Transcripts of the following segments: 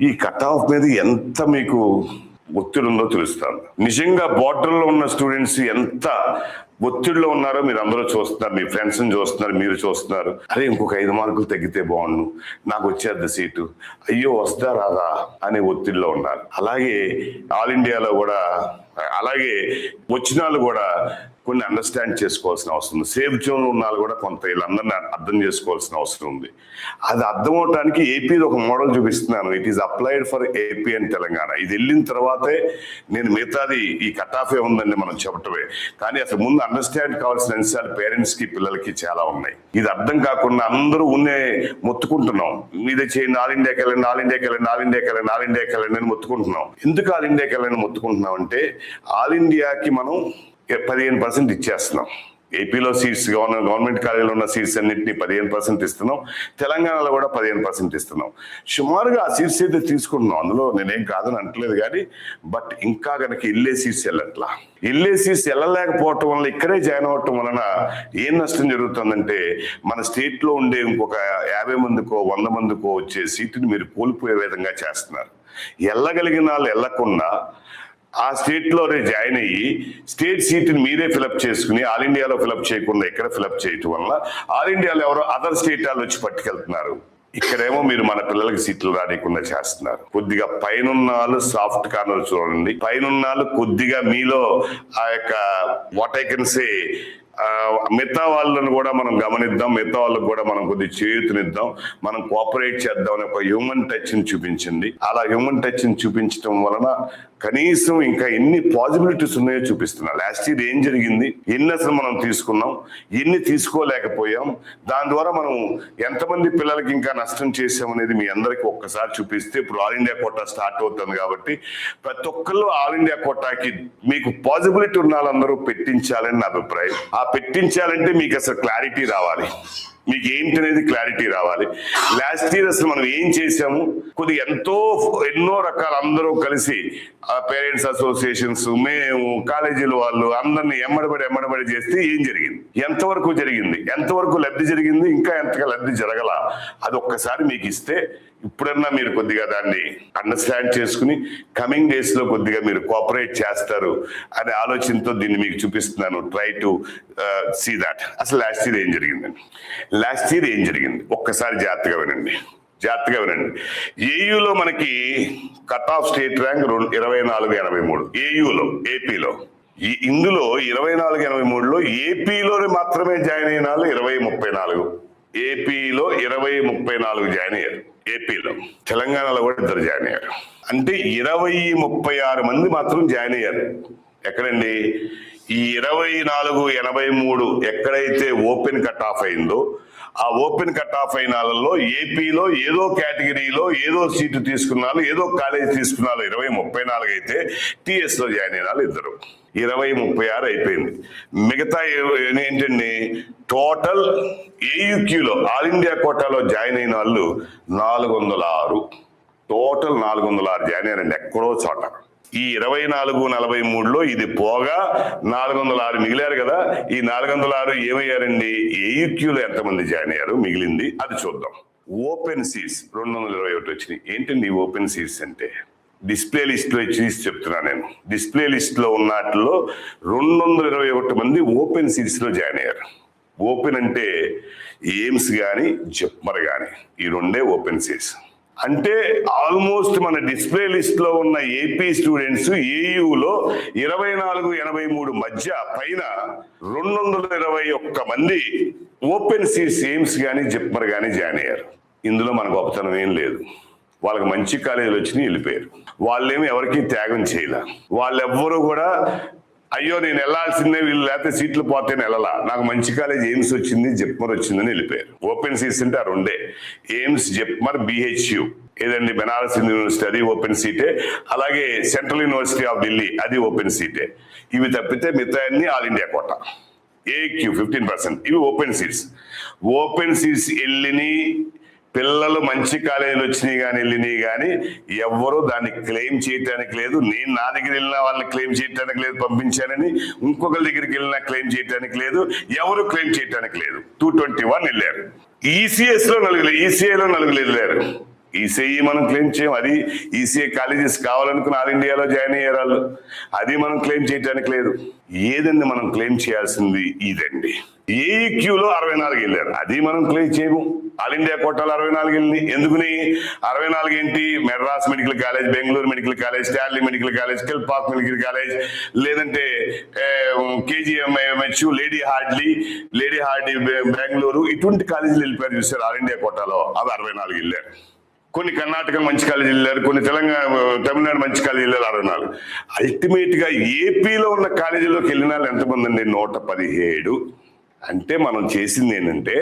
ఈ cut off మీద ఎంత మీకు ఒత్తిడి ఉందో తెలుస్తాను. నిజంగా బార్డర్లో ఉన్న స్టూడెంట్స్ ఎంత ఒత్తిడిలో ఉన్నారో మీరు అందరూ చూస్తున్నారు, మీ ఫ్రెండ్స్ని చూస్తున్నారు, మీరు చూస్తున్నారు. అరే ఇంకొక 5 మార్కులు తగ్గితే బాగుండు, నాకు వచ్చేది సీటు, అయ్యో వస్తా రాదా అనే ఒత్తిడిలో ఉన్నారు. అలాగే ఆల్ ఇండియాలో కూడా అలాగే వచ్చిన వాళ్ళు కూడా కొన్ని అండర్స్టాండ్ చేసుకోవాల్సిన అవసరం ఉంది. సేఫ్ జోన్ ఉన్న వాళ్ళు కూడా కొంత వీళ్ళందరినీ అర్థం చేసుకోవాల్సిన అవసరం ఉంది. అది అర్థం అవడానికి ఏపీలో ఒక మోడల్ చూపిస్తున్నాను. It is applied for AP and Telangana. ఇది వెళ్ళిన తర్వాతే నేను మిగతాది ఈ కట్ ఆఫ్ ఏ ఉందండి మనం చెప్పటమే. కానీ అసలు ముందు అండర్స్టాండ్ కావాల్సిన అంశాలు పేరెంట్స్ కి పిల్లలకి చాలా ఉన్నాయి. ఇది అర్థం కాకుండా అందరూ ఉన్నే మొత్తుకుంటున్నాం, మీదే చేయండి, ఆల్ ఇండియాకి వెళ్ళండి, ఆల్ ఇండియాకి వెళ్ళండి, ఆల్ ఇండియాకి వెళ్ళండి, ఆల్ ఇండియాకి వెళ్ళండి అని మొత్తుకుంటున్నాం. ఎందుకు ఆల్ ఇండియాకి వెళ్ళండి మొత్తుకుంటున్నాం అంటే ఆల్ ఇండియాకి మనం 15% ఇచ్చేస్తున్నాం. ఏపీలో సీట్స్ గవర్నమెంట్ కాలేజీలో ఉన్న సీట్స్ అన్నింటినీ 15% ఇస్తున్నాం, తెలంగాణలో కూడా 15% ఇస్తున్నాం. సుమారుగా ఆ సీట్స్ అయితే తీసుకుంటున్నాం, అందులో నేనేం కాదని అంటలేదు. కానీ బట్ ఇంకా కనుక ఇల్లే సీట్స్ వెళ్ళట్లా. ఇల్లే సీట్స్ వెళ్ళలేకపోవటం వల్ల ఇక్కడే జాయిన్ అవ్వటం వలన ఏం నష్టం జరుగుతుందంటే మన స్టేట్లో ఉండే ఇంకొక 50 మందికో 100 మందికో వచ్చే సీటుని మీరు కోల్పోయే విధంగా చేస్తున్నారు. వెళ్ళగలిగిన వాళ్ళు వెళ్ళకుండా ఆ స్టేట్ లోనే జాయిన్ అయ్యి స్టేట్ సీట్ని మీరే ఫిలప్ చేసుకుని ఆల్ ఇండియాలో ఫిలప్ చేయకుండా ఇక్కడ ఫిలప్ చేయటం వల్ల ఆల్ ఇండియాలో ఎవరో అదర్ స్టేట్ వాళ్ళు వచ్చి పట్టుకెళ్తున్నారు. ఇక్కడేమో మీరు మన పిల్లలకి సీట్లు రానికుండా చేస్తున్నారు. కొద్దిగా పైనున్న వాళ్ళు సాఫ్ట్ కార్నర్ చూడండి, పైనున్న వాళ్ళు కొద్దిగా మీలో ఆ యొక్క వాట్ ఐ కెన్ సే మిగతా వాళ్ళని కూడా మనం గమనిద్దాం, మిగతా వాళ్ళకి కూడా మనం కొద్దిగా చేయూతనిద్దాం, మనం కోఆపరేట్ చేద్దాం అనే ఒక హ్యూమన్ టచ్ ని చూపించింది. అలా హ్యూమన్ టచ్ ని చూపించడం వలన కనీసం ఇంకా ఎన్ని పాసిబిలిటీస్ ఉన్నాయో చూపిస్తున్నా. లాస్ట్ ఇయర్ ఏం జరిగింది, ఎన్ని అసలు మనం తీసుకున్నాం, ఎన్ని తీసుకోలేకపోయాం, దాని ద్వారా మనం ఎంతమంది పిల్లలకి ఇంకా నష్టం చేసామనేది మీ అందరికి ఒక్కసారి చూపిస్తే, ఇప్పుడు ఆల్ ఇండియా కోటా స్టార్ట్ అవుతుంది కాబట్టి ప్రతి ఒక్కళ్ళు ఆల్ ఇండియా కోటాకి మీకు పాసిబిలిటీ ఉన్న వాళ్ళందరూ పెట్టించాలని నా అభిప్రాయం. ఆ పెట్టించాలంటే మీకు అసలు క్లారిటీ రావాలి, మీకు ఏంటనేది క్లారిటీ రావాలి. లాస్ట్ ఇయర్ అసలు మనం ఏం చేసాము, కొద్దిగా ఎన్నో రకాల అందరూ కలిసి పేరెంట్స్ అసోసియేషన్స్, మేము కాలేజీల వాళ్ళు అందరినీ ఎమ్మడబడి చేస్తే ఏం జరిగింది, ఎంతవరకు జరిగింది, ఎంతవరకు లబ్ధి జరిగింది, ఇంకా ఎంతగా లబ్ధి జరగల, అది ఒక్కసారి మీకు ఇస్తే ఇప్పుడన్నా మీరు కొద్దిగా దాన్ని అండర్స్టాండ్ చేసుకుని కమింగ్ డేస్ లో కొద్దిగా మీరు కోఆపరేట్ చేస్తారు అనే ఆలోచనతో దీన్ని మీకు చూపిస్తున్నాను. Try to see that. అసలు లాస్ట్ ఇయర్ ఏం జరిగిందండి, లాస్ట్ ఇయర్ ఏం జరిగింది ఒక్కసారి జాగ్రత్తగా వినండి. ఏయూలో మనకి కట్ ఆఫ్ స్టేట్ ర్యాంక్ 2483 ఏయూలో, ఏపీలో. ఇందులో 2483లో ఏపీలో మాత్రమే జాయిన్ అయిన వాళ్ళు 2034, ఏపీలో 2034 జాయిన్ అయ్యారు. ఏపీలో, తెలంగాణలో కూడా 2 జాయిన్ అయ్యారు. అంటే 2036 మంది మాత్రం జాయిన్ అయ్యారు. ఎక్కడండి, ఈ 2483 ఎక్కడైతే ఓపెన్ కట్ ఆఫ్ అయిందో ఆ ఓపెన్ కట్ ఆఫ్ అయిన వాళ్ళలో ఏపీలో ఏదో కేటగిరీలో ఏదో సీటు తీసుకున్నారు, ఏదో కాలేజ్ తీసుకున్నారు 2034 అయితే టిఎస్ లో జాయిన్ అయిన వాళ్ళు 2, 2036 అయిపోయింది. మిగతా ఏంటండి, టోటల్ ఏయుక్యూలో ఆల్ ఇండియా కోటాలో జాయిన్ అయిన వాళ్ళు 406, టోటల్ 406 జాయిన్ అయ్యారండి ఎక్కడో చోట. ఈ 2443లో ఇది పోగా 406 మిగిలారు కదా. ఈ 406 ఏమయ్యారండి, ఏయుక్యూలో ఎంతమంది జాయిన్ అయ్యారు మిగిలింది అది చూద్దాం. ఓపెన్ సీట్స్ 221 వచ్చినాయి. ఏంటండి ఓపెన్ సీట్స్ అంటే, డిస్ప్లే లిస్ట్ లో ఇచ్చి చెప్తున్నా నేను. డిస్ప్లే లిస్ట్ లో ఉన్నట్లో 221 మంది ఓపెన్ సీట్స్ లో జాయిన్ అయ్యారు. ఓపెన్ అంటే ఎయిమ్స్ కానీ జిప్మర్ కానీ ఈ 2 ఓపెన్ సీట్స్. అంటే ఆల్మోస్ట్ మన డిస్ప్లే లిస్ట్ లో ఉన్న ఏపీ స్టూడెంట్స్ ఏయూలో 2483 మధ్య పైన 221 మంది ఓపెన్ సీట్స్ ఎయిమ్స్ కానీ జిప్మర్ కానీ జాయిన్ అయ్యారు. ఇందులో మన గొప్పతనం ఏం లేదు. వాళ్ళకి మంచి కాలేజీలు వచ్చినాయి, వెళ్ళిపోయారు. వాళ్ళేమి ఎవరికి త్యాగం చేయలే. వాళ్ళెవ్వరూ కూడా అయ్యో నేను వెళ్ళాల్సిందే, వీళ్ళు లేకపోతే సీట్లు పోతేనే వెళ్ళాలా, నాకు మంచి కాలేజ్ ఎయిమ్స్ వచ్చింది జిప్మర్ వచ్చిందని వెళ్ళిపోయారు. ఓపెన్ సీట్స్ అంటే ఆ 2 ఎయిమ్స్ జిప్మర్ బిహెచ్యు ఏదండి, బెనారస్ యూనివర్సిటీ అది ఓపెన్ సీటే, అలాగే సెంట్రల్ యూనివర్సిటీ ఆఫ్ ఢిల్లీ అది ఓపెన్ సీటే. ఇవి తప్పితే మిగతా అన్ని ఆల్ ఇండియా కోటా. ఏక్యూ 15% ఇవి ఓపెన్ సీట్స్. ఓపెన్ సీట్స్ వెళ్ళిని పిల్లలు మంచి కాలేజీలు వచ్చినాయి కానీ వెళ్ళినాయి కానీ ఎవరు దాన్ని క్లెయిమ్ చేయటానికి లేదు. నేను నా దగ్గర వెళ్ళినా వాళ్ళని క్లెయిమ్ చేయటానికి లేదు, పంపించానని. ఇంకొకరి దగ్గరికి వెళ్ళినా క్లెయిమ్ చేయటానికి లేదు, ఎవరు క్లెయిమ్ చేయటానికి లేదు. 221 వెళ్ళారు. ఈసీఎస్ లో 4, ఈసీఐలో 4 వెళ్ళారు. ఈసీఐ మనం క్లెయిమ్ చేయం. అది ఈసీఐ కాలేజెస్ కావాలనుకుని ఆల్ ఇండియాలో జాయిన్ అయ్యారు వాళ్ళు. అది మనం క్లెయిమ్ చేయడానికి లేదు. ఏదండి మనం క్లెయిమ్ చేయాల్సింది ఇదండి. ఏఈక్యూలో 64 వెళ్ళారు, అది మనం క్లెయిమ్ చేయము. ఆల్ ఇండియా కోటాలో 64 వెళ్ళింది. ఎందుకుని 64 ఏంటి? Madras medical college, Bengaluru medical college, Stanley medical college, Kilpauk medical college, లేదంటే కేజీఎంహెచ్, లేడీ హార్డీ బెంగళూరు, ఇటువంటి కాలేజీలు వెళ్ళిపోయారు చూసారు ఆల్ ఇండియా కోటాలో. అవి 64 వెళ్ళారు. కొన్ని కర్ణాటక మంచి కాలేజీలు వెళ్ళారు, కొన్ని తమిళనాడు మంచి కాలేజీలు వెళ్ళారు 64. అల్టిమేట్ గా ఏపీలో ఉన్న కాలేజీలోకి వెళ్ళిన వాళ్ళు ఎంతమంది అండి? 117. అంటే మనం చేసింది ఏంటంటే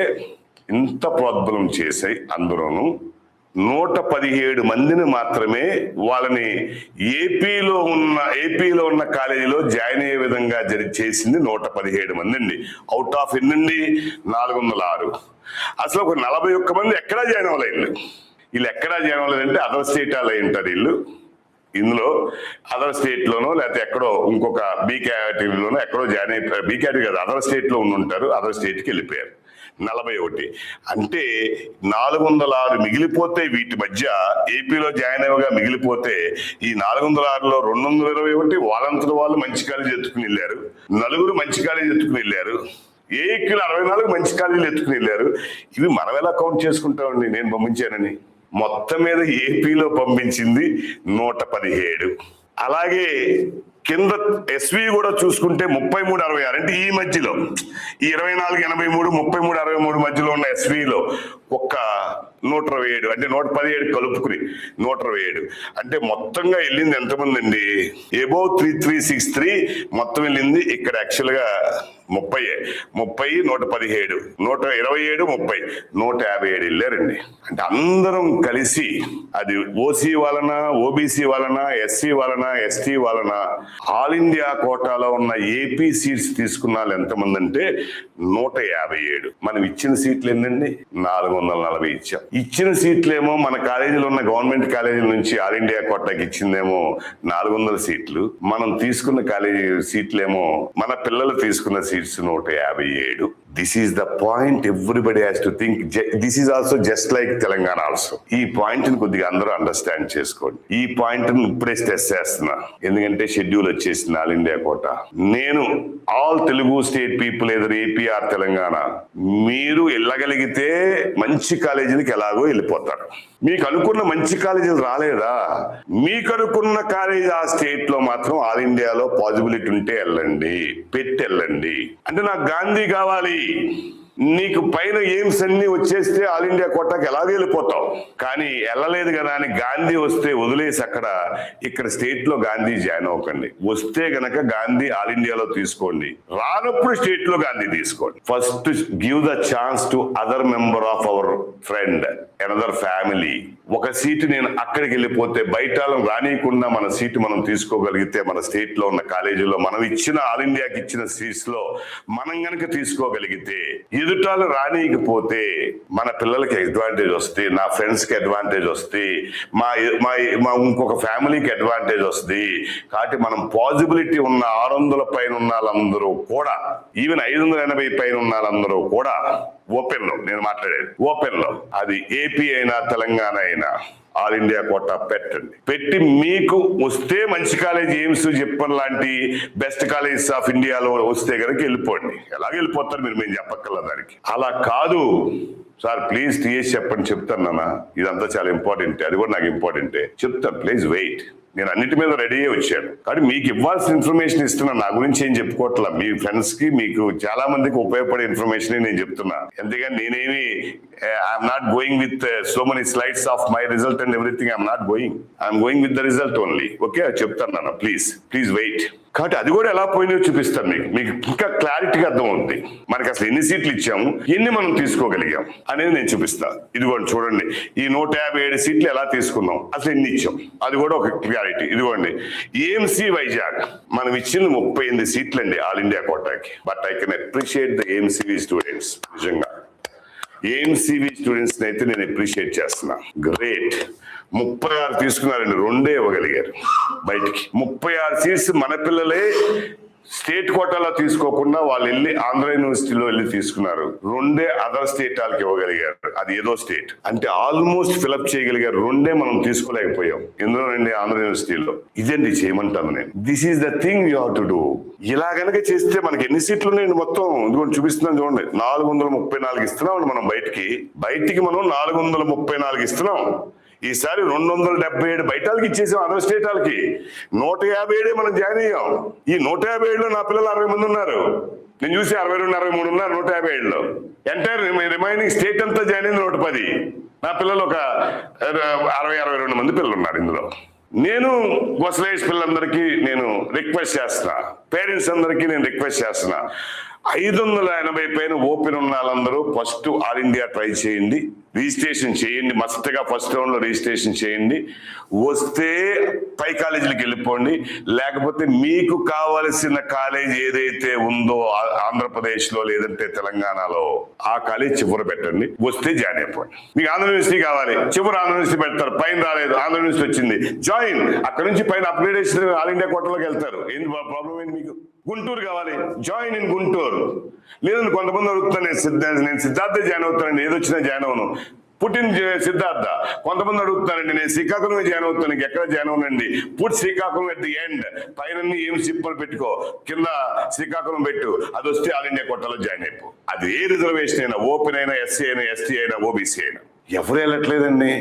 ఇంత ప్రోద్బలం చేసి అందులోనూ 117 మందిని మాత్రమే వాళ్ళని ఏపీలో ఉన్న కాలేజీలో జాయిన్ అయ్యే విధంగా చేసింది 117 మంది అండి. అవుట్ ఆఫ్ ఎన్నండి? 406. అసలు ఒక 41 మంది ఎక్కడా జాయిన్ అవ్వలేదు. వీళ్ళు ఎక్కడా జాయిన్ అవ్వలేదంటే అదర్ స్టేట్ వాళ్ళు అయి ఉంటారు వీళ్ళు. ఇందులో అదర్ స్టేట్ లోనో లేకపోతే ఎక్కడో ఇంకొక బీ కేటగిరీలోనో ఎక్కడో జాయిన్ అయిపోయారు. బీ కేటగిరీ కాదు, అదర్ స్టేట్ లో ఉంటారు, అదర్ స్టేట్ కి వెళ్ళిపోయారు. 41 అంటే 406 మిగిలిపోతే వీటి మధ్య ఏపీలో జాయిన్ అయ్యగా మిగిలిపోతే ఈ 406లో 221 వాళ్ళంతటి వాళ్ళు మంచి కాలేజీ ఎత్తుకుని వెళ్ళారు, 4 మంచి కాలేజీ ఎత్తుకుని వెళ్ళారు, ఏఈక్యూలో 64 మంచి కాలేజీలు ఎత్తుకుని వెళ్ళారు. ఇవి మనం ఎలా కౌంట్ చేసుకుంటామండి? నేను పంపించానని మొత్తం మీద ఏపీలో పంపించింది 117. అలాగే కింద ఎస్వి కూడా చూసుకుంటే 3366 అంటే ఈ మధ్యలో ఈ 2483 3363 మధ్యలో ఉన్న ఎస్విలో ఒక్క 127 అంటే 117 కలుపుకుని 127 అంటే మొత్తంగా వెళ్ళింది ఎంతమంది అండి? అబౌవ్ 3363 మొత్తం వెళ్ళింది. ఇక్కడ యాక్చువల్ గా 30 117 127 30 157 వెళ్ళారండి. అంటే అందరం కలిసి అది ఓసీ వలన, ఓబీసీ వలన, ఎస్సీ వలన, ఎస్టీ వలన ఆల్ ఇండియా కోటాలో ఉన్న ఏపీ సీట్స్ తీసుకున్న వాళ్ళు ఎంతమంది అంటే 157. మనం ఇచ్చిన సీట్లు ఏంటండి? 440 ఇచ్చాం. ఇచ్చిన సీట్లేమో మన కాలేజీలో ఉన్న గవర్నమెంట్ కాలేజీల నుంచి ఆల్ ఇండియా కోటాకి ఇచ్చిందేమో 400 సీట్లు. మనం తీసుకున్న కాలేజీ సీట్లేమో మన పిల్లలు తీసుకున్న seats 157. This is the point everybody has to think. This is also just like Telangana also. ఈ పాయింట్ ని కొద్దిగా అందరూ అండర్స్టాండ్ చేసుకోండి. ఈ పాయింట్ ని ఇప్పుడే స్ట్రెస్ చేస్తున్నా, ఎందుకంటే షెడ్యూల్ వచ్చేసింది ఆల్ ఇండియా కోటా. నేను ఆల్ తెలుగు స్టేట్ పీపుల్ ఎదురు ఏపీఆర్ తెలంగాణ, మీరు వెళ్ళగలిగితే మంచి కాలేజీలకు ఎలాగో వెళ్ళిపోతారు. మీకు అనుకున్న మంచి కాలేజీలు రాలేదా? మీకు అనుకున్న కాలేజీ ఆ స్టేట్ లో మాత్రం ఆల్ ఇండియాలో పాసిబిలిటీ ఉంటే వెళ్ళండి, పెట్టి వెళ్ళండి. అంటే నాకు గాంధీ కావాలి, నీకు పైన ఎయిమ్స్ అన్ని వచ్చేస్తే ఆల్ ఇండియా కోటాకి ఎలాగో వెళ్ళిపోతావు. కానీ వెళ్ళలేదు కదా అని గాంధీ వస్తే వదిలేసి ఇక్కడ స్టేట్ లో గాంధీ జాయిన్ అవ్వకండి. వస్తే గనక గాంధీ ఆల్ ఇండియాలో తీసుకోండి, రానప్పుడు స్టేట్ లో గాంధీ తీసుకోండి. First give the chance to other member of our friend, another family. ఒక సీటు నేను అక్కడికి వెళ్ళిపోతే బయట రానియకుండా మన సీటు మనం తీసుకోగలిగితే, మన స్టేట్ లో ఉన్న కాలేజీలో మనం ఇచ్చిన ఆల్ ఇండియాకి ఇచ్చిన సీట్స్ లో మనం గనక తీసుకోగలిగితే, ఎదుటాలు రానియకపోతే మన పిల్లలకి అడ్వాంటేజ్ వస్తుంది, నా ఫ్రెండ్స్ కి అడ్వాంటేజ్ వస్తుంది, మా ఇంకొక ఫ్యామిలీకి అడ్వాంటేజ్ వస్తుంది. కాబట్టి మనం పాసిబిలిటీ ఉన్న 600 పైన ఉన్న వాళ్ళందరూ కూడా, ఈవెన్ 580 పైన ఉన్న వాళ్ళందరూ కూడా ఓపెన్ లో, నేను మాట్లాడేది ఓపెన్ లో, అది ఏపీ అయినా తెలంగాణ అయినా ఆల్ ఇండియా కోటా పెట్టి మీకు వస్తే మంచి కాలేజ్ ఎయిమ్స్ చెప్పన్ లాంటి బెస్ట్ కాలేజెస్ ఆఫ్ ఇండియాలో వస్తే కనుక వెళ్ళిపోండి. ఎలాగ వెళ్ళిపోతారు మీరు, మేము చెప్పక్కర్లా దానికి. అలా కాదు సార్, ప్లీజ్ టీఎస్ చెప్పండి, చెప్తాను నాన్న, ఇదంతా చాలా ఇంపార్టెంట్, అది కూడా నాకు ఇంపార్టెంటే చెప్తాను, ప్లీజ్ వెయిట్. నేను అన్నిటి మీద రెడీ అయ్యి వచ్చాను. కానీ మీకు ఇవ్వాల్సిన ఇన్ఫర్మేషన్ ఇస్తున్నాను, నా గురించి ఏం చెప్పుకోవట్లా. మీ ఫ్రెండ్స్ కి, మీకు చాలా మందికి ఉపయోగపడే ఇన్ఫర్మేషన్ నేను చెప్తున్నా. ఎందుకంటే నేనేమి I'm not going with so many slides of my result and everything. I'm not going, I'm going with the result only. Okay, చెప్తాను నాన్న, ప్లీజ్ వెయిట్. కాబట్టి అది కూడా ఎలా పోయినాయో చూపిస్తాను మీకు ఇంకా క్లారిటీగా అర్థం అవుతుంది. మనకి అసలు ఎన్ని సీట్లు ఇచ్చాము, ఎన్ని మనం తీసుకోగలిగాం అనేది నేను చూపిస్తాను. ఇదిగోండి చూడండి, ఈ 157 సీట్లు ఎలా తీసుకున్నాం, అసలు ఎన్ని ఇచ్చాం, అది కూడా ఒక క్లారిటీ. ఇదిగోండి, ఏఎంసీ వైజాగ్ మనం ఇచ్చింది 38 సీట్లు అండి ఆల్ ఇండియా కోటాకి. But I can appreciate the AMCV students. నిజంగా ఏఎంసీవీ స్టూడెంట్స్ అయితే నేను అప్రిషియేట్ చేస్తున్నా. గ్రేట్. 36 తీసుకున్నారండి, 2 ఇవ్వగలిగారు బయటికి. 36 సీట్స్ మన పిల్లలే స్టేట్ కోటాలో తీసుకోకుండా వాళ్ళు వెళ్ళి ఆంధ్ర యూనివర్సిటీలో వెళ్ళి తీసుకున్నారు. 2 అదర్ స్టేట్ వాళ్ళకి ఇవ్వగలిగారు. అది ఏదో స్టేట్ అంటే ఆల్మోస్ట్ ఫిలప్ చేయగలిగారు. 2 మనం తీసుకోలేకపోయాం. ఎందులో 2 ఆంధ్ర యూనివర్సిటీలో. ఇదండి చేయమంటాను నేను. This is the thing you have to do. ఇలా గనక చేస్తే మనకి ఎన్ని సీట్లు ఉన్నాయి మొత్తం ఇదిగోండి చూపిస్తున్నాను చూడండి. 434 ఇస్తున్నాం మనం బయటికి మనం 434 ఇస్తున్నాం. ఈసారి 277 బయట వాళ్ళకి ఇచ్చేసాం. అదర్ స్టేట్ వాళ్ళకి 157 మనం జాయిన్ అయ్యాం. ఈ 157లో నా పిల్లలు 60 మంది ఉన్నారు. నేను చూసి 62, 63 ఉన్నారు 157లో. ఎంటైర్ రిమైనింగ్ స్టేట్ అంతా జాయిన్ అయింది 110. నా పిల్లలు ఒక 62 మంది పిల్లలు ఉన్నారు ఇందులో. నేను గొసలేజ్ పిల్లలందరికీ నేను రిక్వెస్ట్ చేస్తున్నా, పేరెంట్స్ అందరికీ నేను రిక్వెస్ట్ చేస్తున్నా, 580 పైన ఓపెన్ ఉన్న వాళ్ళందరూ ఫస్ట్ ఆల్ ఇండియా ట్రై చేయండి, రిజిస్ట్రేషన్ చేయండి. మస్తుగా ఫస్ట్ రౌండ్ లో రిజిస్ట్రేషన్ చేయండి. వస్తే పై కాలేజీలకు వెళ్ళిపోండి. లేకపోతే మీకు కావలసిన కాలేజ్ ఏదైతే ఉందో ఆంధ్రప్రదేశ్ లో లేదంటే తెలంగాణలో ఆ కాలేజ్ చివర పెట్టండి. వస్తే జాయిన్ అయిపోండి. మీకు ఆంధ్ర యూనివర్సిటీ కావాలి, చివర ఆంధ్ర యూనివర్సిటీ పెడతారు. పైన రాలేదు, ఆంధ్ర యూనివర్సిటీ వచ్చింది, జాయిన్. అక్కడ నుంచి పైన అప్గ్రేడేషన్ ఆల్ ఇండియా కోటాలోకి వెళ్తారు. ఏంటి ప్రాబ్లం ఏంటి మీకు? గుంటూరు కావాలి, జాయిన్ ఇన్ గుంటూరు. లేదని కొంతమంది అడుగుతాను, నేను సిద్ధార్థ జాయిన్ అవుతానండి, ఏదొచ్చినా జాయిన్ అవును. పుట్టిన సిద్ధార్థ. కొంతమంది అడుగుతానండి, నేను శ్రీకాకుళమే జాయిన్ అవుతాను, ఎక్కడ జాయిన్ అవునండి. Put Srikakulam at the end. పైన ఏం సిప్పలు పెట్టుకో, కింద శ్రీకాకుళం పెట్టు. అది వస్తే ఆల్ ఇండియా కోటాలో జాయిన్ అయిపో. అది ఏ రిజర్వేషన్ అయినా, ఓపెన్ అయినా, ఎస్సీ అయినా, ఎస్టీ అయినా, ఓబీసీ అయినా. ఎవరు వెళ్ళట్లేదండి.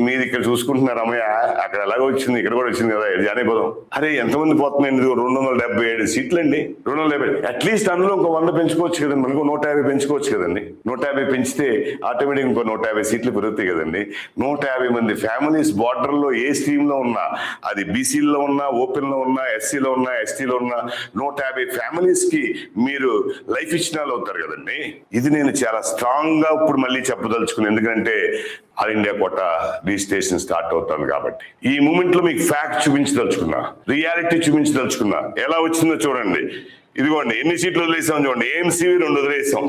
మీరు ఇక్కడ చూసుకుంటున్నారు, అమ్మయ్య అక్కడ ఎలాగో వచ్చింది, ఇక్కడ కూడా వచ్చింది కదా, జాయిన్ అయిపోదాం. అరే ఎంతమంది పోతున్నాయండి? 277 సీట్లు అండి. 270. అట్లీస్ట్ అందులో ఇంకో 100 పెంచుకోవచ్చు కదండి. మనకు 150 పెంచుకోవచ్చు కదండి. 150 పెంచితే ఆటోమేటిక్ ఇంకో 150 సీట్లు పెరుగుతాయి కదండి. 150 మంది ఫ్యామిలీస్ బార్డర్ లో ఏ స్ట్రీమ్ లో ఉన్నా, అది బీసీలో ఉన్నా, ఓపెన్ లో ఉన్నా, ఎస్సీలో ఉన్నా, ఎస్టీలో ఉన్నా, 150 ఫ్యామిలీస్ కి మీరు లైఫ్ ఇచ్చిన వాళ్ళు అవుతారు కదండి. ఇది నేను చాలా స్ట్రాంగ్ గా ఇప్పుడు మళ్ళీ చెప్పదలుచుకున్నాను. ఎందుకంటే all India quota registration start అవుతుంది కాబట్టి. ఈ మూమెంట్ లో మీకు ఫ్యాక్ట్ చూపించదలుచుకున్నా, రియాలిటీ చూపించదలుచుకున్నా. ఎలా వచ్చిందో చూడండి. ఇదిగోండి ఎన్ని సీట్లు వదిలేసాం చూడండి. ఏఎంసీవి 2 వదిలేసాం,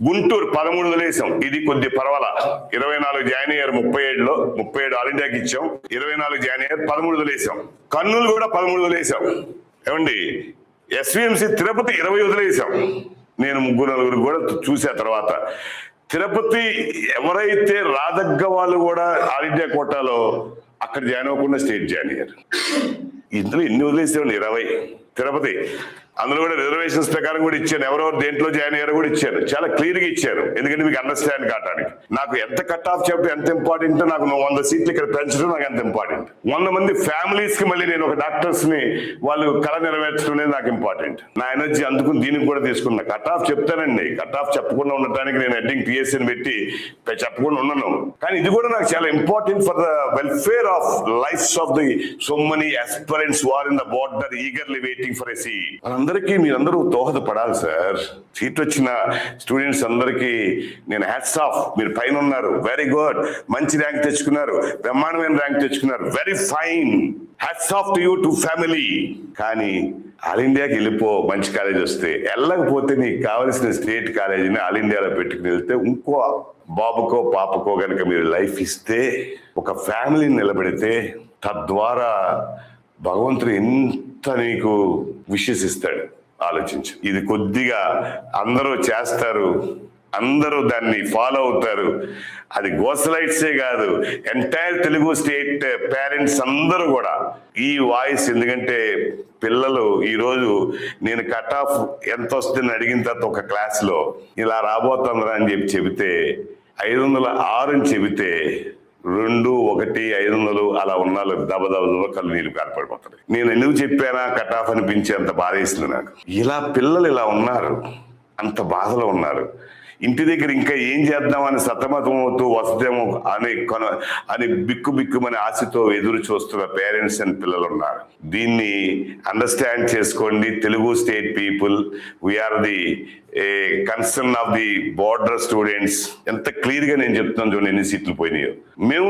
గుంటూరు 13 వదిలేసాం. ఇది కొద్ది పర్వాలా. 24 జాయిన్ అయ్యారు 37లో. 37 ఆల్ ఇండియాకి ఇచ్చాం. 24 జాయిన్ అయ్యారు, 13 వదిలేసాం. కర్నూలు కూడా 13 వదిలేసాం. ఏమండి, ఎస్విఎంసి తిరుపతి 20 వదిలేసాం. నేను 3-4 కూడా చూసా తర్వాత. తిరుపతి ఎవరైతే రాదగ్గ వాళ్ళు కూడా ఆల్ ఇండియా కోటాలో అక్కడ జాయిన్ అవ్వకుండా స్టేట్ జాయిన్ అయ్యారు. ఇందులో ఎన్ని వదిలేసామండి? 20. తిరుపతి అందులో కూడా రిజర్వేషన్స్ ప్రకారం కూడా ఇచ్చాను. ఎవరెవరు దేంట్లో జాయిన్ అయ్యారో కూడా ఇచ్చాను. చాలా క్లియర్ గా ఇచ్చారు. ఎందుకంటే మీకు అండర్స్టాండ్ కావడానికి. నాకు ఎంత కట్ ఆఫ్ చెప్తే ఎంత ఇంపార్టెంట్, నాకు 100 సీట్లు ఇక్కడ పెంచడం నాకు ఎంత ఇంపార్టెంట్. 100 మంది ఫ్యామిలీస్ కి మళ్ళీ నేను ఒక డాక్టర్స్ ని వాళ్ళు కళ నెరవేర్చడం అనేది నాకు ఇంపార్టెంట్. నా ఎనర్జీ అందుకుని దీనికి కూడా తీసుకున్నా. కట్ ఆఫ్ చెప్తానండి. కట్ ఆఫ్ చెప్పకుండా ఉండటానికి నేను హెడ్డింగ్ పిఎస్సీని పెట్టి చెప్పకుండా ఉన్నాను. కానీ ఇది కూడా నాకు చాలా important for the welfare of lifes of the so many aspirants who are in the border eagerly waiting for a seat. అందరికీ మీరందరూ దోహదపడాలి సార్. సీట్ వచ్చిన స్టూడెంట్స్ అందరికీ నేను హ్యాట్స్ ఆఫ్. మీరు పైన ఉన్నారు, వెరీ గుడ్. మంచి ర్యాంక్ తెచ్చుకున్నారు, బ్రహ్మాండమైన ర్యాంక్ తెచ్చుకున్నారు, very fine. Hats off to you, to family. కానీ ఆల్ ఇండియాకి వెళ్ళిపో, మంచి కాలేజ్ వస్తే. వెళ్ళకపోతే నీకు కావాల్సిన స్టేట్ కాలేజీని ఆల్ ఇండియాలో పెట్టుకుని వెళ్తే ఇంకో బాబుకో పాపకో కనుక మీరు లైఫ్ ఇస్తే, ఒక ఫ్యామిలీని నిలబెడితే, తద్వారా భగవంతుడు ఎంత నీకు విషెస్ ఇస్తాడు. ఆలోచించు. ఇది కొద్దిగా అందరూ చేస్తారు, అందరూ దాన్ని ఫాలో అవుతారు. అది గోసలైట్సే కాదు, ఎంటైర్ తెలుగు స్టేట్ పేరెంట్స్ అందరూ కూడా ఈ వాయిస్. ఎందుకంటే పిల్లలు ఈరోజు నేను కట్ ఆఫ్ ఎంత వస్తుందని అడిగిన తర్వాత ఒక క్లాస్లో ఇలా రాబోతుందిరా అని చెబితే 506 అని చెబితే 2, 1, 500 అలా ఉన్నాళ్ళు దబదబలో కళ్ళు నీళ్ళు ఏర్పడిపోతాయి. నేను ఎందుకు చెప్పానా కట్ ఆఫ్ అనిపించేంత బాధ వేసింది నాకు. ఇలా పిల్లలు ఇలా ఉన్నారు, అంత బాధలో ఉన్నారు. ఇంటి దగ్గర ఇంకా ఏం చేద్దామని సతమతం అవుతూ వస్తేమో అని బిక్కుమని ఆశతో ఎదురు చూస్తున్న పేరెంట్స్ అండ్ పిల్లలు ఉన్నారు. దీన్ని అండర్స్టాండ్ చేసుకోండి. Telugu state people, we're the concern of the border students. ఎంత క్లియర్ గా నేను చెప్తున్నాను చూడండి ఎన్ని సీట్లు పోయినాయో. మేము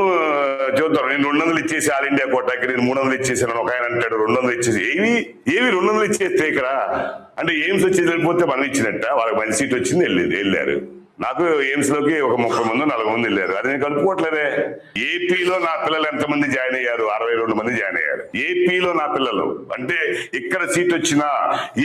చూద్దాం, నేను 200 ఇచ్చేసి ఆల్ ఇండియా కోటాకి, నేను 300 ఇచ్చేసాను. ఒక ఆయన అంటాడు 200 ఇచ్చేసి. ఏవి 200 ఇచ్చేస్తే ఇక్కడ అంటే ఎయిమ్స్ వచ్చేసి వెళ్ళిపోతే మనం ఇచ్చినట్ట. వాళ్ళకి మంచి సీట్ వచ్చింది, వెళ్ళారు. నాకు ఎయిమ్స్ లోకి ఒక 30 మంది 40 మంది వెళ్ళారు. అది నేను కలుపుకోవట్లేదే. ఏపీలో నా పిల్లలు ఎంతమంది జాయిన్ అయ్యారు? 62 మంది జాయిన్ అయ్యారు. ఏపీలో నా పిల్లలు అంటే ఇక్కడ సీట్ వచ్చినా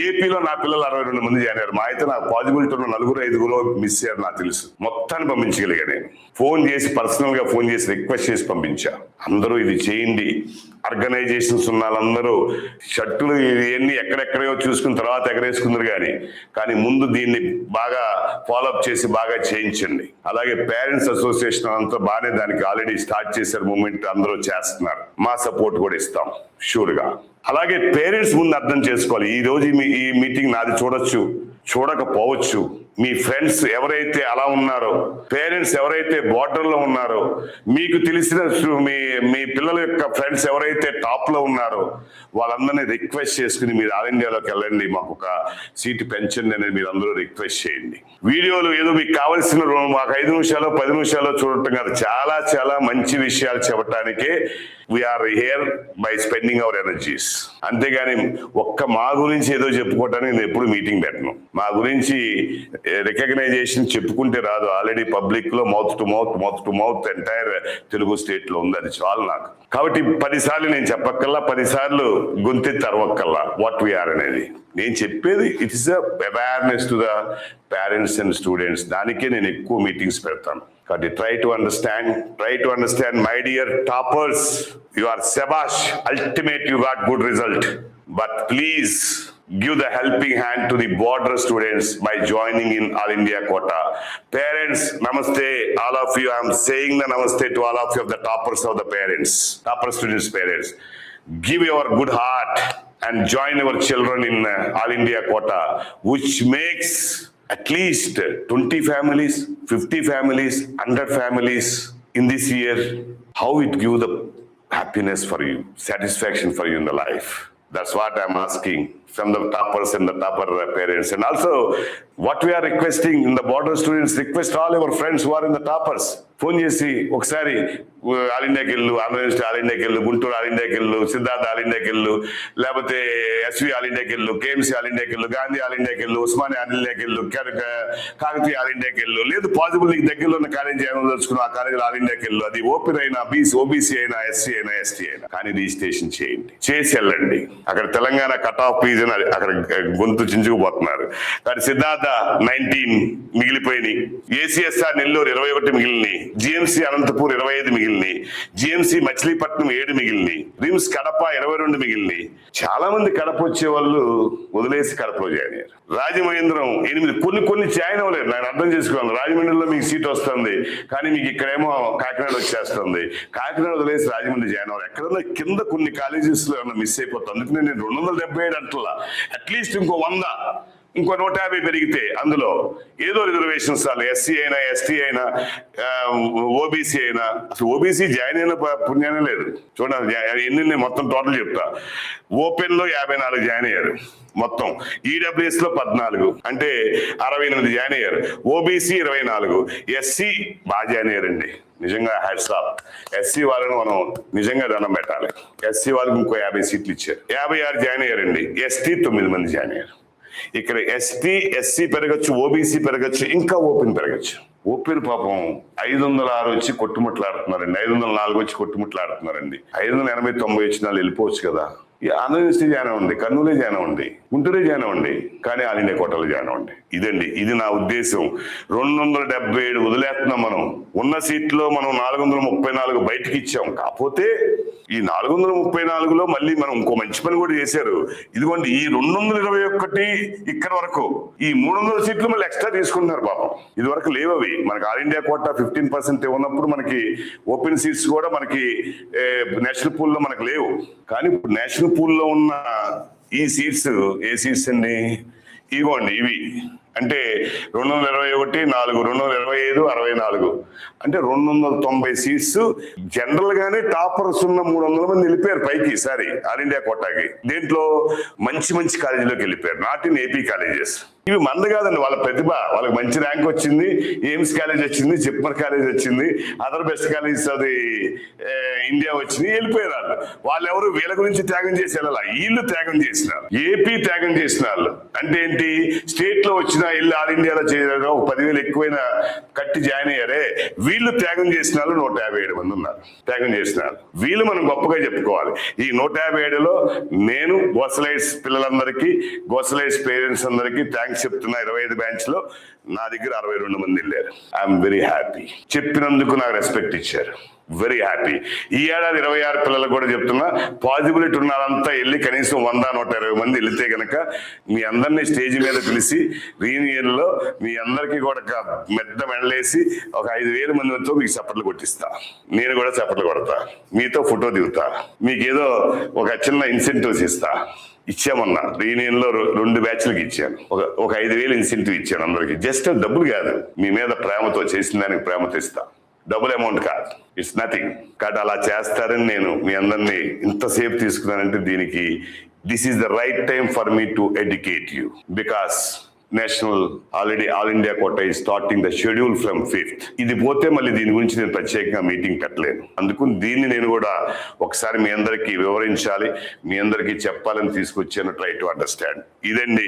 ఏపీలో నా పిల్లలు 62 మంది జాయిన్ అయ్యారు. మా అయితే నాకు పాజిబిలిటీ ఉన్న 4-5 మిస్ అయ్యారు నాకు తెలుసు. మొత్తాన్ని పంపించగలిగా నేను. ఫోన్ చేసి పర్సనల్ గా ఫోన్ చేసి రిక్వెస్ట్ చేసి పంపించా. అందరూ ఇది చేయండి. ఆర్గనైజేషన్స్ ఉన్న వాళ్ళందరూ షర్టులు ఇవన్నీ ఎక్కడెక్కడో చూసుకున్న తర్వాత ఎగరేసుకుందరు కానీ ముందు దీన్ని బాగా ఫాలోఅప్ చేసి బాగా చేయించండి. అలాగే పేరెంట్స్ అసోసియేషన్ అంతా బాగానే దానికి ఆల్రెడీ స్టార్ట్ చేశారు. మూమెంట్ అందరూ చేస్తున్నారు. మా సపోర్ట్ కూడా ఇస్తాం షూర్ గా. అలాగే పేరెంట్స్ ముందు అర్థం చేసుకోవాలి. ఈ రోజు ఈ మీటింగ్ నాది చూడొచ్చు, చూడకపోవచ్చు. మీ ఫ్రెండ్స్ ఎవరైతే అలా ఉన్నారో, పేరెంట్స్ ఎవరైతే బార్డర్ లో ఉన్నారో, మీకు తెలిసిన మీ పిల్లల యొక్క ఫ్రెండ్స్ ఎవరైతే టాప్ లో ఉన్నారో వాళ్ళందరినీ రిక్వెస్ట్ చేసుకుని మీరు ఆల్ ఇండియాలోకి వెళ్ళండి, మాకు ఒక సీటు పెంచండి అనేది మీరు అందరూ రిక్వెస్ట్ చేయండి. వీడియోలు ఏదో మీకు కావాల్సిన మాకు 5 నిమిషాలు 10 నిమిషాలు చూడటం కాదు, చాలా చాలా మంచి విషయాలు చెప్పడానికే we're here by spending our energies. అంతేగాని ఒక్క మా గురించి ఏదో చెప్పుకోవటానికి నేను ఎప్పుడు మీటింగ్ పెట్టను. మా గురించి రికగ్నైజేషన్ చెప్పుకుంటే రాదు. ఆల్రెడీ పబ్లిక్ లో mouth to mouth entire Telugu state లో ఉంది. అది చాలు నాకు. కాబట్టి 10 సార్లు నేను చెప్పక్కల్లా, 10 సార్లు గొంతెత్తి అరవక్కల్లా వాట్ వీఆర్ అనేది. నేను చెప్పేది it is awareness to the parents and students. దానికే నేను ఎక్కువ మీటింగ్స్ పెడతాను. కాబట్టి try to understand my dear toppers, you are shabash, ultimate you got good result, but please give the helping hand to the border students by joining in All India quota. Parents, namaste, all of you. I am saying the namaste to all of you of the toppers of the parents, topper students parents. Give your good heart and join your children in All India quota, which makes at least 20 families, 50 families, 100 families in this year. How it give the happiness for you, satisfaction for you in the life. That's what I'm asking from the toppers and the topper parents. And also what we are requesting in the border students, request all our friends who are in the toppers. Phone చేసి ఒకసారి all ఇండియాకి వెళ్ళు, Andhra university all ఇండియాకి వెళ్ళు, Guntur all ఇండియాకి వెళ్ళు, Siddhartha all ఇండియాకి వెళ్ళు, లేకపోతే ఎస్వి ఆల్ ఇండియాకి వెళ్ళు, కేఎంసీ ఆల్ ఇండియాకి వెళ్ళు, గాంధీ ఆల్ ఇండియాకి వెళ్ళు, ఉస్మానియా ఆల్ ఇండియాకి వెళ్ళు, కాకతీయ ఆల్ ఇండియాకి వెళ్ళు. లేదు పాసిబుల్ నీకు దగ్గరలో ఉన్న కాలేజీ ఏమో తెలుసుకుని ఆ కాలేజీలో ఆల్ ఇండియాకి వెళ్ళు. అది ఓపెన్ అయినా ఓబీసీ అయినా ఎస్సీ అయినా ఎస్టీ అయినా కానీ రిజిస్ట్రేషన్ చేయండి, చేసి వెళ్ళండి. అక్కడ తెలంగాణ కట్ ఆఫ్ ఫీజు అని అక్కడ గొంతు చించుకుపోతున్నారు. కానీ సిద్ధార్థ 19 మిగిలిపోయినాయి, ఏసీఎస్ఆర్ నెల్లూరు 21 మిగిలినాయి, జిఎంసీ అనంతపూర్ 25 మిగిలినాయి, జిఎంసీ మచిలీపట్నం 7 మిగిలినాయి, రిమ్స్ కడప 22 మిగిలినాయి. చాలా మంది కడప వచ్చే వాళ్ళు వదిలేసి కడపలో జాయిన్ అయ్యారు. రాజమహేంద్రం 8, కొన్ని జాయిన్ అవ్వలేదు. నేను అర్థం చేసుకోవాలి. రాజమండ్రిలో మీకు సీట్ వస్తుంది కానీ మీకు ఇక్కడేమో కాకినాడ వచ్చేస్తుంది. కాకినాడ వదిలేసి రాజమండ్రి జాయిన్ అవ్వాలి. ఎక్కడన్నా కింద కొన్ని కాలేజెస్ లో ఏమన్నా మిస్ అయిపోతుంది. అందుకని నేను 277 అంటలా, అట్లీస్ట్ ఇంకో 100 ఇంకో 150 పెరిగితే అందులో ఏదో రిజర్వేషన్స్ చాలు. ఎస్సీ అయినా ఎస్టీ అయినా ఓబీసీ అయినా. అసలు ఓబీసీ జాయిన్ అయిన పుణ్యానే లేదు. చూడండి ఎన్ని మొత్తం టోటల్ చెప్తా. ఓపెన్ లో 54 జాయిన్ అయ్యారు మొత్తం. ఈడబ్ల్యూఎస్ లో 14 అంటే 68 జాయిన్ అయ్యారు. ఓబీసీ 24, ఎస్సీ బాగా జాయిన్ అయ్యారండి. నిజంగా హ్యాట్స్ ఆఫ్. ఎస్సీ వాళ్ళని మనం నిజంగా దండం పెట్టాలి. ఎస్సీ వాళ్ళకి ఇంకో 50 సీట్లు ఇచ్చారు. 56 జాయిన్ అయ్యారండి. ఎస్టీ 9 మంది జాయిన్ అయ్యారు. ఇక్కడ ఎస్సీ పెరగచ్చు, ఓబీసీ పెరగచ్చు, ఇంకా ఓపెన్ పెరగచ్చు. ఓపెన్ పాపం 506 వచ్చి కొట్టుముట్లాడుతున్నారండి, 504 వచ్చి కొట్టుముట్లాడుతున్నారండి. 580-90 వచ్చిన వాళ్ళు వెళ్ళిపోవచ్చు కదా. ఆంధ్ర యూనివర్సిటీ జాయిన్ అవ్వండి, కర్నూలే జాయిన్ అవ్వండి, గుంటూరే జాయిన్ అవ్వండి, కానీ ఆల్ ఇండియా కోటాలో జాయిన్ అవ్వండి. ఇది నా ఉద్దేశం. 277 వదిలేస్తున్నాం. మనం ఉన్న సీట్లో మనం 434 బయటకి ఇచ్చాం. కాకపోతే ఈ 434లో మళ్ళీ మనం ఇంకో మంచి పని కూడా చేశారు. ఇదిగోండి ఈ 221 ఇక్కడ వరకు ఈ 300 సీట్లు మళ్ళీ ఎక్స్ట్రా తీసుకుంటున్నారు పాపం. ఇది వరకు లేవు అవి. మనకి ఆల్ ఇండియా కోటా 15% ఉన్నప్పుడు మనకి ఓపెన్ సీట్స్ కూడా మనకి నేషనల్ పూల్ లో మనకు లేవు. కానీ ఇప్పుడు నేషనల్ పూల్ లో ఉన్న ఈ సీట్స్ ఏ సీట్స్ అండి? ఇవ్వండి ఇవి. అంటే 221, 4, 225, 64 అంటే 290 సీట్స్. జనరల్ గానే టాపర్స్ ఉన్న 300 మంది వెళ్ళిపోయారు పైకి ఈసారి ఆల్ ఇండియా కోటాకి. దీంట్లో మంచి కాలేజీలోకి వెళ్ళిపోయారు, నాట్ ఇన్ ఏపీ కాలేజెస్. ఇవి మంద కాదండి, వాళ్ళ ప్రతిభ. వాళ్ళకి మంచి ర్యాంక్ వచ్చింది, ఎయిమ్స్ కాలేజ్ వచ్చింది, జిప్మర్ కాలేజ్ వచ్చింది, అదర్ బెస్ట్ కాలేజ్ అది ఇండియా వచ్చింది, వెళ్ళిపోయారు వాళ్ళు. వాళ్ళెవరు వీళ్ళ గురించి త్యాగం చేసి వెళ్ళాల, వీళ్ళు త్యాగం చేసినారు. ఏపీ త్యాగం చేసిన వాళ్ళు అంటే ఏంటి, స్టేట్ లో వచ్చిన వెళ్ళి ఆల్ ఇండియాలో చేయడం ఒక 10,000 ఎక్కువైనా కట్టి జాయిన్ అయ్యారే, వీళ్ళు త్యాగం చేసిన వాళ్ళు 157 మంది ఉన్నారు. త్యాగం చేసిన వాళ్ళు వీళ్ళు మనం గొప్పగా చెప్పుకోవాలి. ఈ 157లో నేను గోసలైట్స్ పిల్లలందరికీ, గోసలైట్స్ పేరెంట్స్ అందరికీ థ్యాంక్స్ చెప్తున్నా. 25 బ్యాచ్ లో నా దగ్గర 62 మంది వెళ్ళారు. I'm very happy. చెప్పినందుకు నాకు రెస్పెక్ట్ ఇచ్చారు. Very happy. ఈ ఏడాది 26 పిల్లలకు కూడా చెప్తున్నా, పాజిబిలిటీ ఉన్నారంతా వెళ్ళి కనీసం 100-120 మంది వెళితే గనక మీ అందరినీ స్టేజ్ మీద పిలిచి రీయూనియన్ లో మీ అందరికీ కూడా మెద్ద మెడలేసి ఒక 5,000 మందితో మీకు చప్పట్లు కొట్టిస్తా. నేను కూడా చప్పట్లు కొడతా, మీతో ఫోటో దిగుతా, మీకు ఏదో ఒక చిన్న ఇన్సెంటివ్స్ ఇస్తా. ఇచ్చామన్నా రీయూనియన్ లో 2 బ్యాచ్లకు ఇచ్చాను, ఒక 5,000 ఇన్సెంటివ్ ఇచ్చాను అందరికి. జస్ట్ డబ్బులు కాదు, మీ మీద ప్రేమతో, చేసిన దానికి ప్రేమతో ఇస్తా. డబుల్ అమౌంట్ కాదు, ఇట్స్ నథింగ్. కాబట్టి అలా చేస్తారని నేను మీ అందరినీ ఇంతసేపు తీసుకున్నానంటే దీనికి this is the right time for me to educate you. Because national already all India quota ఈ starting the schedule from 5th. ఇది పోతే మళ్ళీ దీని గురించి నేను ప్రత్యేకంగా మీటింగ్ పెట్టలేను. అందుకు దీన్ని నేను కూడా ఒకసారి మీ అందరికీ వివరించాలి, మీ అందరికీ చెప్పాలని తీసుకొచ్చాను. Try to understand. ఇదండి